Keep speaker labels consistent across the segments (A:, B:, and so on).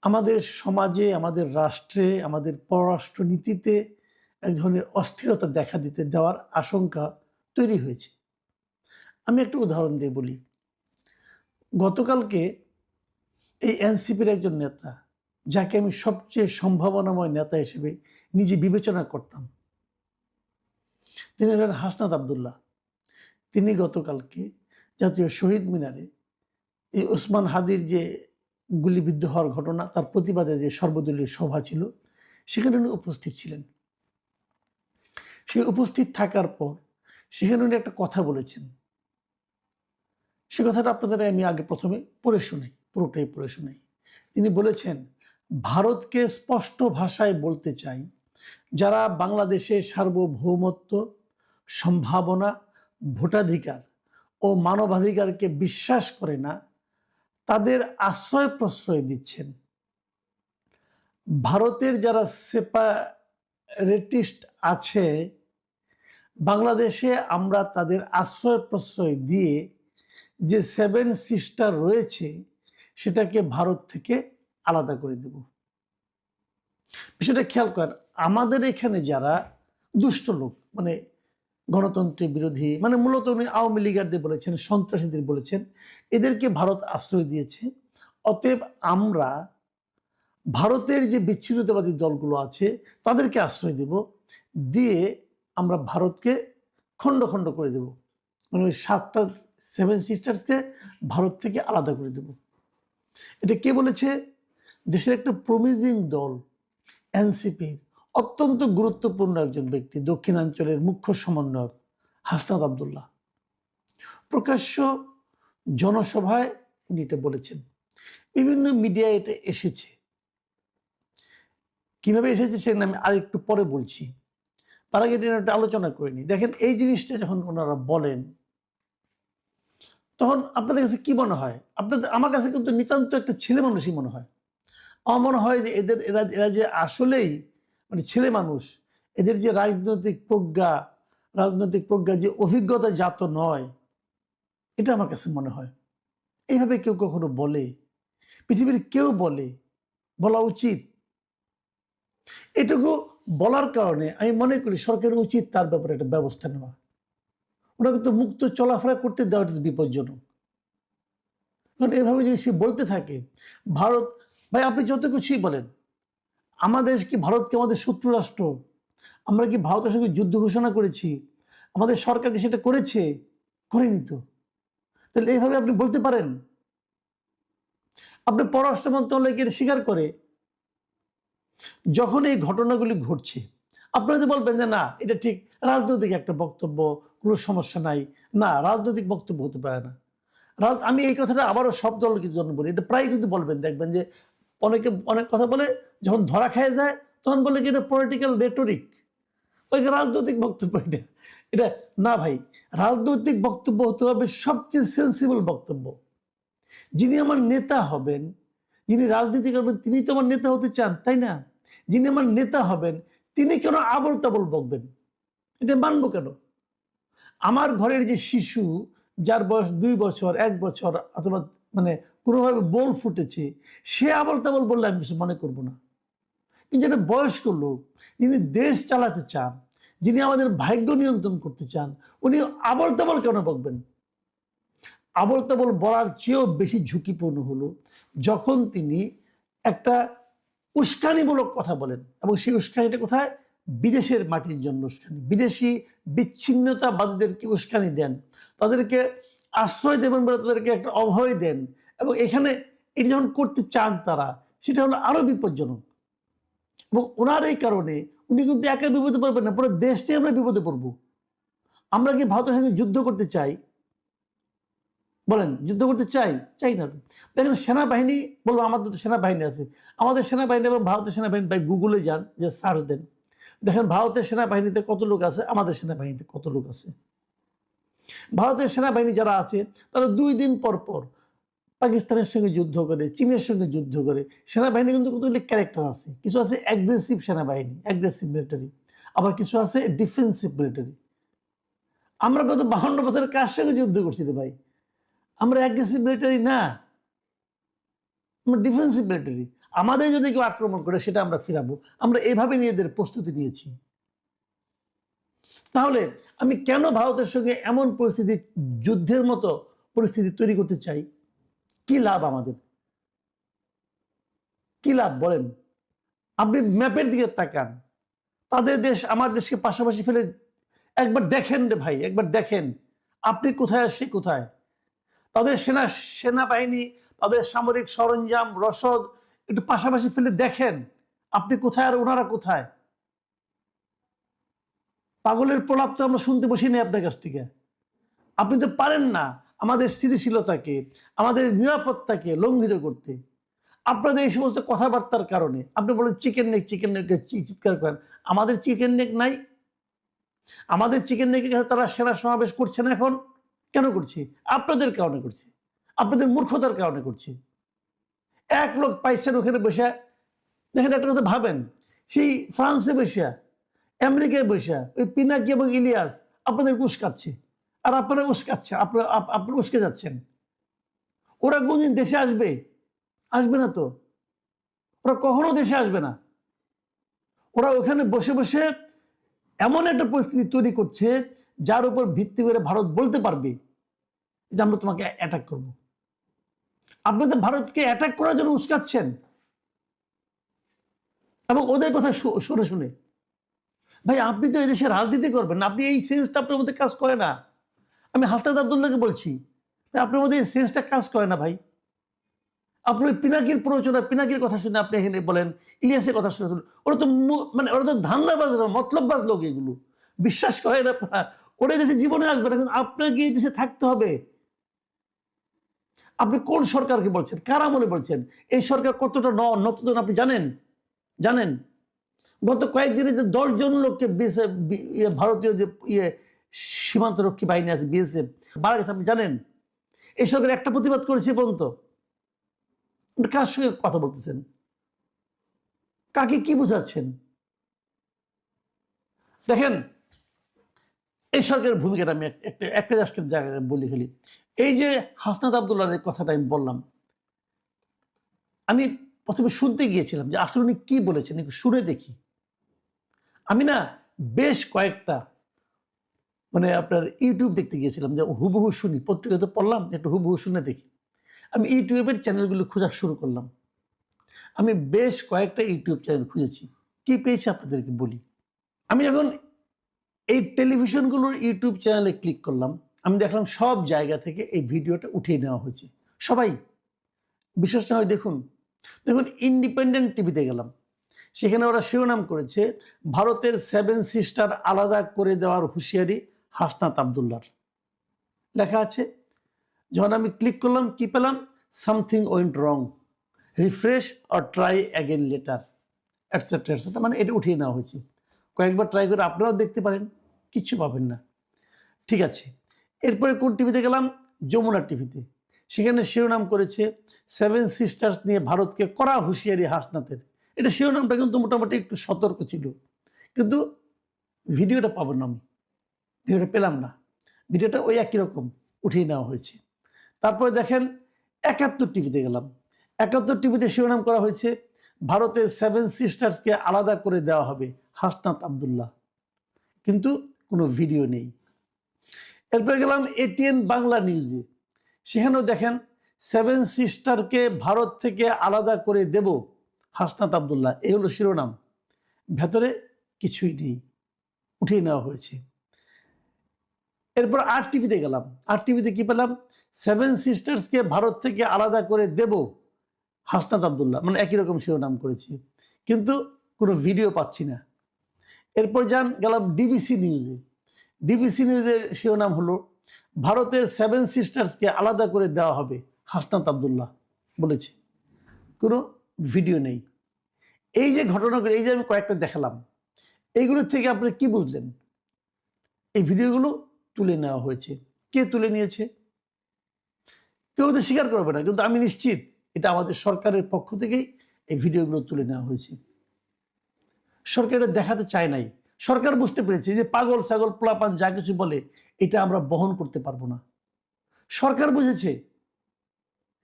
A: আমাদের সমাজে, আমাদের রাষ্ট্রে, আমাদের পররাষ্ট্রনীতিতে এক ধরনের অস্থিরতা দেখা দিতে দেওয়ার আশঙ্কা তৈরি হয়েছে। আমি একটা উদাহরণ দিয়ে বলি। গতকালকে এই এনসিপির একজন নেতা, যাকে আমি সবচেয়ে সম্ভাবনাময় নেতা হিসেবে নিজে বিবেচনা করতাম, তিনি হলেন হাসনাত আবদুল্লাহ। তিনি গতকালকে জাতীয় শহীদ মিনারে এই ওসমান হাদির যে গুলিবিদ্ধ হওয়ার ঘটনা, তার প্রতিবাদে যে সর্বদলীয় সভা ছিল, সেখানে উনি উপস্থিত ছিলেন। সে উপস্থিত থাকার পর সেখানে উনি একটা কথা বলেছেন। সে কথাটা আপনাদের আমি আগে প্রথমে পড়ে শোনাই, পুরোটাই পড়ে শোনাই। তিনি বলেছেন, ভারতকে স্পষ্ট ভাষায় বলতে চাই, যারা বাংলাদেশের সার্বভৌমত্ব, সম্ভাবনা, ভোটাধিকার ও মানবাধিকারকে বিশ্বাস করে না, তাদের আশ্রয় প্রশ্রয় দিচ্ছেন। ভারতের যারা সেপারেটিস্ট আছে বাংলাদেশে, আমরা তাদের আশ্রয় প্রশ্রয় দিয়ে যে 7 সিস্টার রয়েছে সেটাকে ভারত থেকে আলাদা করে দেব। বিষয়টা খেয়াল করেন, আমাদের এখানে যারা দুষ্ট লোক, মানে গণতন্ত্রের বিরোধী, মানে মূলত উনি আওয়ামী লীগারদের বলেছেন, সন্ত্রাসীদের বলেছেন, এদেরকে ভারত আশ্রয় দিয়েছে। অতএব আমরা ভারতের যে বিচ্ছিন্নতাবাদী দলগুলো আছে তাদেরকে আশ্রয় দেব, দিয়ে আমরা ভারতকে খণ্ড খণ্ড করে দেব, মানে ওই 7 সিস্টার্সকে ভারত থেকে আলাদা করে দেব। এটা কে বলেছে? দেশের একটা প্রমিজিং দল এনসিপির অত্যন্ত গুরুত্বপূর্ণ একজন ব্যক্তি, দক্ষিণাঞ্চলের মুখ্য সমন্বয়ক হাসনাত আবদুল্লাহ। প্রকাশ্য জনসভায় উনি এটা বলেছেন, বিভিন্ন মিডিয়ায় এটা এসেছে। কিভাবে এসেছে সেটা আমি আরেকটু পরে বলছি, তার আগে এটা একটা আলোচনা করে নিই। দেখেন, এই জিনিসটা যখন ওনারা বলেন তখন আপনাদের কাছে কি মনে হয়? আমার কাছে কিন্তু নিতান্ত একটা ছেলে মানুষই মনে হয়। আমার মনে হয় যে এরা যে আসলেই মানে ছেলে মানুষ, এদের যে রাজনৈতিক প্রজ্ঞা যে অভিজ্ঞতা জাত নয়, এটা আমার কাছে মনে হয়। এইভাবে কেউ কখনো বলে? পৃথিবীর কেউ বলা উচিত? এটুকু বলার কারণে আমি মনে করি সরকারের উচিত তার ব্যাপারে একটা ব্যবস্থা নেওয়া। ওরা কিন্তু মুক্ত চলাফেরা করতে দেওয়াটা বিপজ্জনক। কারণ এভাবে যদি সে বলতে থাকে, ভারত, ভাই আপনি যত কিছুই বলেন, ভারতকে আমাদের শত্রু রাষ্ট্র, আমরা কি ভারতের সঙ্গে যুদ্ধ ঘোষণা করেছি? আমাদের সরকার কি সেটা করেছে? করেনি তো। তাহলে এইভাবে আপনি বলতে পারেন? আপনি পররাষ্ট্র মন্ত্রণালয়কে স্বীকার করে, যখন এই ঘটনাগুলি ঘটছে আপনারা যে বলবেন যে না এটা ঠিক রাজনৈতিক একটা বক্তব্য, কোনো সমস্যা নাই, না রাজনৈতিক বক্তব্য হতে পারে না। আমি এই কথাটা আবারও সব দলকে জন্য বলি, এটা প্রায় কিন্তু বলবেন, দেখবেন যে অনেক কথা বলে, যখন ধরা খেয়ে যায় তখন বলে কি এটা পলিটিক্যাল রেটরিক, ওই রাজনৈতিক বক্তব্য। এটা না ভাই, রাজনৈতিক বক্তব্য হতে হবে সবচেয়ে সেন্সিবল বক্তব্য। যিনি আমার নেতা হবেন, যিনি রাজনীতি করবেন, তিনি তো আমার নেতা হতে চান, তাই না? যিনি আমার নেতা হবেন তিনি কেন আবল তাবল বকবেন? এটা মানবো কেন? আমার ঘরের যে শিশু, যার বয়স 2 বছর, 1 বছর, অথবা মানে কোনোভাবে বোল ফুটেছে, সে আবল তাবল বললে আমি কিছু মনে করবো না। কিন্তু একটা বয়স্ক লোক, যিনি দেশ চালাতে চান, যিনি আমাদের ভাগ্য নিয়ন্ত্রণ করতে চান, উনি আবল তাবল কেন বকবেন? আবল তাবল বলার চেয়েও বেশি ঝুঁকিপূর্ণ হলো যখন তিনি একটা উস্কানিমূলক কথা বলেন, এবং সেই উস্কানিটা কোথায়? বিদেশের মাটির জন্য উস্কানি, বিদেশি বিচ্ছিন্নতাবাদীদেরকে উস্কানি দেন, তাদেরকে আশ্রয় দেবেন বলে তাদেরকে একটা অভয় দেন, এবং এখানে এটি যখন করতে চান তারা, সেটা হলো আরো বিপজ্জনক। এবং ওনার এই কারণে উনি কিন্তু একা বিপদে পড়বেন না, পুরো দেশটাই আমরা বিপদে পড়বো। আমরা কি ভারতের সঙ্গে যুদ্ধ করতে চাই? বলেন, যুদ্ধ করতে চাই? চাই না তো। দেখেন, সেনাবাহিনী বলবো, আমাদের তো সেনাবাহিনী আছে, আমাদের সেনাবাহিনী এবং ভারতের সেনাবাহিনী, ভাই গুগলে যান, যে সার্চ দেন, দেখেন ভারতের সেনাবাহিনীতে কত লোক আছে, আমাদের সেনাবাহিনীতে কত লোক আছে। ভারতের সেনাবাহিনী যারা আছে তারা 2 দিন পর পর পাকিস্তানের সঙ্গে যুদ্ধ করে, চীনের সঙ্গে যুদ্ধ করে। সেনাবাহিনী কিন্তু কতগুলি ক্যারেক্টার আছে, কিছু আছে অ্যাগ্রেসিভ সেনাবাহিনী, অ্যাগ্রেসিভ মিলিটারি, আবার কিছু আছে ডিফেন্সিভ মিলিটারি। আমরা গত 52 বছরে কার সঙ্গে যুদ্ধ করছি রে ভাই? আমরা অ্যাগ্রেসিভ মিলিটারি না, আমরা ডিফেন্সিভ মিলিটারি। আমাদের যদি কেউ আক্রমণ করে সেটা আমরা ফিরাবো। আমরা এভাবে নিজেদের প্রস্তুতি নিয়েছি। তাহলে আমি কেন ভারতের সঙ্গে এমন পরিস্থিতি, যুদ্ধের মতো পরিস্থিতি তৈরি করতে চাই? কি লাভ আমাদের? কি লাভ বলেন? আপনি ম্যাপের দিকে তাকান, তাদের দেশ আমার দেশকে পাশাপাশি ফেলে একবার দেখেন রে ভাই, একবার দেখেন আপনি কোথায় আর সে কোথায়। তাদের সেনাবাহিনী, তাদের সামরিক সরঞ্জাম, রসদ একটু পাশাপাশি ফেলে দেখেন আপনি কোথায় আর ওনারা কোথায়। পাগলের প্রলাপ তো আমরা শুনতে বসি নাই আপনার কাছ থেকে। আপনি তো পারেন না আমাদের স্থিতিশীলতাকে, আমাদের নিরাপত্তাকে লঙ্ঘিত করতে। আপনাদের এই সমস্ত কথাবার্তার কারণে আপনি বলেন চিকেন নেক, চিকেন নেক চিৎকার করেন। আমাদের চিকেন নেক নাই? আমাদের চিকেন নেকের কাছে তারা সেনা সমাবেশ করছে না এখন? কেন করছে? আপনাদের কারণে করছে, আপনাদের মূর্খতার কারণে করছে। এক লোক পাইছেন ওখানে বসে। দেখেন একটা কথা ভাবেন, সেই ফ্রান্সে বসে, আমেরিকায় বসে ওই পিনাকি এবং ইলিয়াস আপনাদের উস্কাচ্ছে, আর আপনারা উস্কাচ্ছে, আপনারা উস্কে যাচ্ছেন। ওরা কোনদিন দেশে আসবে? আসবে না তো। ওরা কখনো দেশে আসবে না। ওরা ওখানে বসে বসে এমন একটা পরিস্থিতি তৈরি করছে যার উপর ভিত্তি করে ভারত বলতে পারবে যে আমরা তোমাকে অ্যাটাক করব। আপনি তো ভারতকে অ্যাটাক করার জন্য উস্কাচ্ছেন, এবং ওদের কথা শুনে শুনে। ভাই আপনি তো এই দেশে রাজনীতি করবেন না, আপনি এই সেন্সটা আপনার মধ্যে কাজ করে না। আমি হাসনাত আব্দুল্লাহকে বলছি, আপনার মধ্যে এই সেন্সটা কাজ করে না ভাই। আপনি ওই পিনাকির প্ররোচনা, পিনাকির কথা শুনে আপনি এখানে বলেন, ইলিয়াসের কথা শুনে ওরা তো মানে ওরা তো ধান্দাবাজ না, মতলববাজ লোক। এগুলো বিশ্বাস করেন আপনারা? ওরা দেশে জীবনে আসবে না, কিন্তু আপনাকে এই দেশে থাকতে হবে। আপনি কোন সরকারকে বলছেন? কারা মনে বলছেন? এই সরকার কতটা নতজন আপনি জানেন? জানেন গত কয়েকদিনে যে 10 জন লোককে ভারতীয় যে সীমান্ত রক্ষী বাহিনী আছে বিএসএফ মারা গেছে, আপনি জানেন? এই সরকার একটা প্রতিবাদ করেছে পর্যন্ত? কার সঙ্গে কথা বলতেছেন? কাকে কি বোঝাচ্ছেন? দেখেন এই সরকারের ভূমিকাটা আমি একটা আজকের জায়গায় বলি খালি। এই যে হাসনাত আব্দুল্লাহর কথাটা আমি বললাম, আমি প্রথমে শুনতে গিয়েছিলাম যে আসলে উনি কি বলেছেন, একটু শুনে দেখি। আমি না বেশ কয়েকটা মানে আপনার ইউটিউব দেখতে গিয়েছিলাম যে হুবহু শুনি, পত্রিকা তো পড়লাম, একটু হুবহু শুনে দেখি। আমি ইউটিউবের চ্যানেলগুলো খোঁজা শুরু করলাম। আমি বেশ কয়েকটা ইউটিউব চ্যানেল খুঁজেছি। কি পেয়েছি আপনাদেরকে বলি। আমি যখন এই টেলিভিশনগুলোর ইউটিউব চ্যানেলে ক্লিক করলাম, আমি দেখলাম সব জায়গা থেকে এই ভিডিওটা উঠিয়ে নেওয়া হয়েছে। সবাই বিশ্বাস না হয় দেখুন। দেখুন ইন্ডিপেন্ডেন্ট টিভিতে গেলাম, সেখানে ওরা শিরোনাম করেছে ভারতের 7 সিস্টার আলাদা করে দেওয়ার হুঁশিয়ারি হাসনাত আব্দুল্লাহর। লেখা আছে। যখন আমি ক্লিক করলাম কি পেলাম? Something went wrong, refresh or try again letter, etcetera etcetera. মানে এটা উঠিয়ে নেওয়া হয়েছে। কয়েকবার ট্রাই করে আপনারাও দেখতে পারেন, কিচ্ছু পাবেন না। ঠিক আছে, এরপরে কোন টিভিতে গেলাম? যমুনা টিভিতে। সেখানে শিরোনাম করেছে 7 সিস্টার্স নিয়ে ভারতকে কড়া হুঁশিয়ারি হাসনাতের। এটা শিরোনামটা কিন্তু মোটামুটি একটু সতর্ক ছিল, কিন্তু ভিডিওটা পাবো না, আমি ভিডিওটা পেলাম না। ভিডিওটা ওই একই রকম উঠিয়ে নেওয়া হয়েছে। তারপরে দেখেন 71 টিভিতে গেলাম। 71 টিভিতে শিরোনাম করা হয়েছে ভারতের 7 সিস্টার্সকে আলাদা করে দেওয়া হবে হাসনাত আব্দুল্লাহ, কিন্তু কোনো ভিডিও নেই। এরপরে গেলাম এটিএন বাংলা নিউজে। সেখানেও দেখেন 7 সিস্টারকে ভারত থেকে আলাদা করে দেব হাসনাত আব্দুল্লাহ, এই হলো শিরোনাম। ভেতরে কিছুই নেই, উঠিয়ে নেওয়া হয়েছে। এরপর আর টিভিতে গেলাম। আর টিভিতে কি পেলাম? 7 সিস্টার্সকে ভারত থেকে আলাদা করে দেব হাসনাত আব্দুল্লাহ, মানে একই রকম শিরোনাম করেছি, কিন্তু কোনো ভিডিও পাচ্ছি না। এরপর গেলাম ডিবিসি নিউজে। ডিবিসি নিউজের শিরোনাম হলো ভারতের 7 সিস্টার্সকে আলাদা করে দেওয়া হবে হাসনাত আব্দুল্লাহ বলেছে, কোনো ভিডিও নেই। এই যে ঘটনাগুলো, এই যে আমি কয়েকটা দেখালাম, এইগুলোর থেকে আপনি কি বুঝলেন? এই ভিডিওগুলো তুলে নেওয়া হয়েছে। কে তুলে নিয়েছে? কেউ তো স্বীকার করবে না, কিন্তু আমি নিশ্চিত এটা আমাদের সরকারের পক্ষ থেকেই এই ভিডিওগুলো তুলে নেওয়া হয়েছে। সরকার এটা দেখাতে চায় নাই। সরকার বুঝতে পেরেছে যে পাগল ছাগল পোলাপান যা কিছু বলে এটা আমরা বহন করতে পারবো না। সরকার বুঝেছে,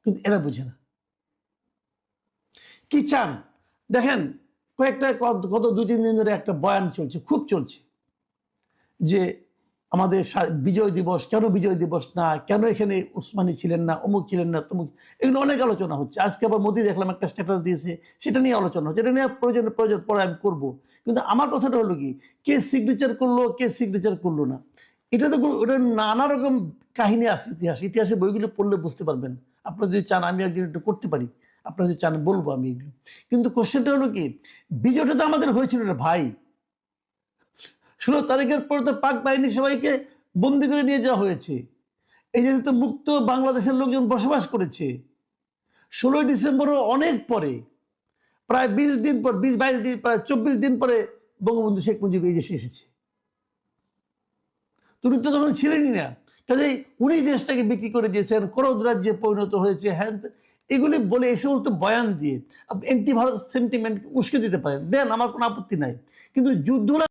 A: কিন্তু এরা বুঝে না। কি চান দেখেন, গত 2-3 দিন ধরে একটা বয়ান চলছে, খুব চলছে, যে আমাদের বিজয় দিবস, কেন বিজয় দিবস না, কেন এখানে উসমানী ছিলেন না, অমুক ছিলেন না, তমুক, এগুলো অনেক আলোচনা হচ্ছে। আজকে আবার মোদি দেখলাম একটা স্ট্যাটাস দিয়েছে, সেটা নিয়ে আলোচনা হচ্ছে। এটা নিয়ে প্রয়োজন পরে আমি করব। কিন্তু আমার কথাটা হলো কি, কে সিগনেচার করলো, কে সিগনেচার করলো না, এটা তো ওটা নানা রকম কাহিনী আছে। ইতিহাসে বইগুলো পড়লে বুঝতে পারবেন। আপনারা যদি চান আমি একদিন একটু করতে পারি, আপনারা যদি চান বলবো আমি এগুলো। কিন্তু কোশ্চেনটা হলো কি, বিজয়টা তো আমাদের হয়েছিল রে ভাই। 16 তারিখের পর তো পাক বাহিনী সবাইকে বন্দি করে নিয়ে যাওয়া হয়েছে। এই যে তো মুক্ত বাংলাদেশের লোকজন বসবাস করেছে। 16 ডিসেম্বরও অনেক পরে, প্রায় 20 দিন পর, 20-22 দিন, প্রায় 24 দিন পরে বঙ্গবন্ধু শেখ মুজিব এই দেশে এসেছে। তুমি তো তখন ছিলেনই না। কাজেই উনি দেশটাকে বিক্রি করে দিয়েছেন, করদ রাজ্যে পরিণত হয়েছে, হ্যাঁ, এগুলি বলে এই সমস্ত বয়ান দিয়ে আপনি অ্যান্টি ভারত সেন্টিমেন্ট উস্কে দিতে পারেন, দেন, আমার কোনো আপত্তি নাই। কিন্তু যুদ্ধ